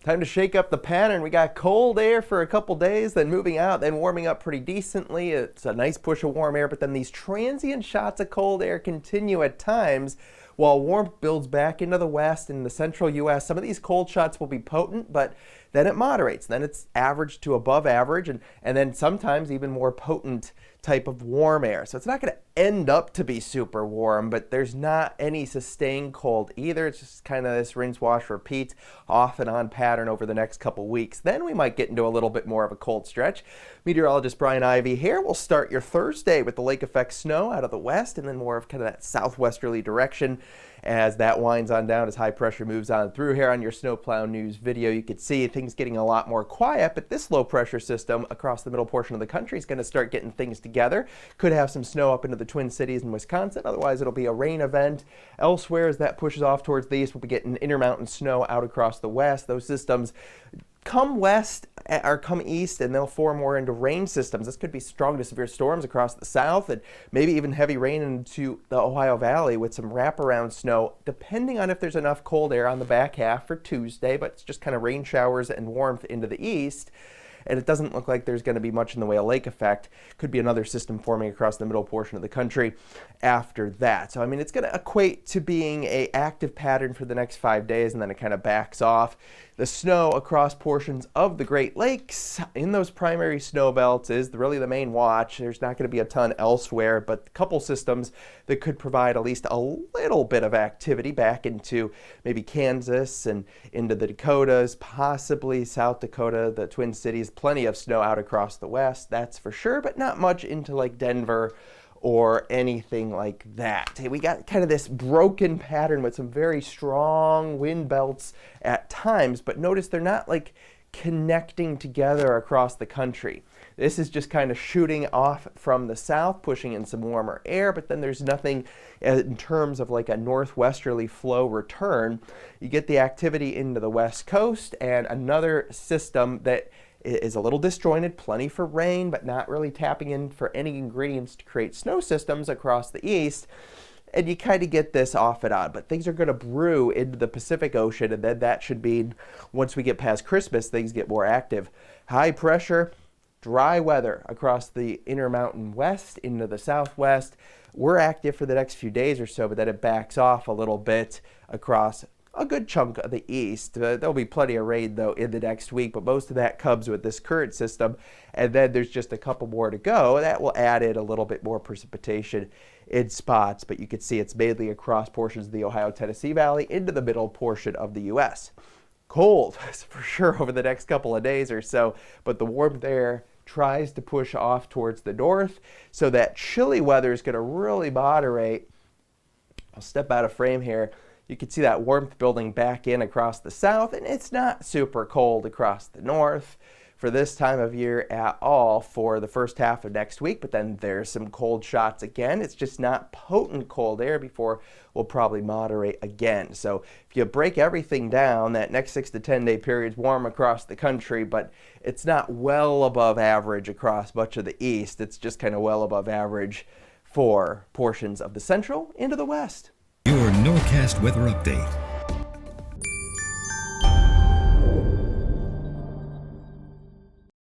Time to shake up the pattern. We got cold air for a couple days, then moving out, then warming up pretty decently. It's a nice push of warm air, but then these transient shots of cold air continue at times while warmth builds back into the west and the central U.S. Some of these cold shots will be potent, but then it moderates. Then it's average to above average, and then sometimes even more potent type of warm air. So it's not going to end up to be super warm, but there's not any sustained cold either. It's just kind of this rinse, wash, repeat, off and on pattern over the next couple weeks. Then we might get into a little bit more of a cold stretch. Meteorologist Brian Ivy here. We'll start your Thursday with the lake effect snow out of the west, and then more of kind of that southwesterly direction as that winds on down, as high pressure moves on through. Here on your snowplow news video, you could see things getting a lot more quiet, but this low pressure system across the middle portion of the country is going to start getting things together. Could have some snow up into the Twin Cities in Wisconsin. Otherwise, it'll be a rain event. Elsewhere, as that pushes off towards the east, we'll be getting intermountain snow out across the west. Those systems come west or come east, and they'll form more into rain systems. This could be strong to severe storms across the south, and maybe even heavy rain into the Ohio Valley with some wraparound snow, depending on if there's enough cold air on the back half for Tuesday. But it's just kind of rain showers and warmth into the east. And it doesn't look like there's going to be much in the way of lake effect. Could be another system forming across the middle portion of the country after that. So, I mean, it's going to equate to being an active pattern for the next 5 days, and then it kind of backs off. The snow across portions of the Great Lakes in those primary snow belts is really the main watch. There's not going to be a ton elsewhere, but a couple systems that could provide at least a little bit of activity back into maybe Kansas and into the Dakotas, possibly South Dakota, the Twin Cities. Plenty of snow out across the west, that's for sure, but not much into like Denver or anything like that. Hey, we got kind of this broken pattern with some very strong wind belts at times, but notice they're not like connecting together across the country. This is just kind of shooting off from the south, pushing in some warmer air, but then there's nothing in terms of like a northwesterly flow return. You get the activity into the west coast, and another system that is a little disjointed, plenty for rain, but not really tapping in for any ingredients to create snow systems across the east. And you kind of get this off and on, but things are going to brew into the Pacific Ocean, and then that should mean once we get past Christmas, things get more active. High pressure, dry weather across the Intermountain West into the Southwest. We're active for the next few days or so, but then it backs off a little bit across a good chunk of the east. There'll be plenty of rain, though, in the next week, but most of that comes with this current system, and then there's just a couple more to go. That will add in a little bit more precipitation in spots, but you can see it's mainly across portions of the Ohio-Tennessee Valley into the middle portion of the U.S. Cold, for sure, over the next couple of days or so, but the warmth air tries to push off towards the north, so that chilly weather is going to really moderate. I'll step out of frame here. You can see that warmth building back in across the south, and it's not super cold across the north for this time of year at all for the first half of next week, but then there's some cold shots again. It's just not potent cold air before we'll probably moderate again. So if you break everything down, that next 6 to 10 day period is warm across the country, but it's not well above average across much of the east. It's just kind of well above average for portions of the central into the west. Your Norcast weather update.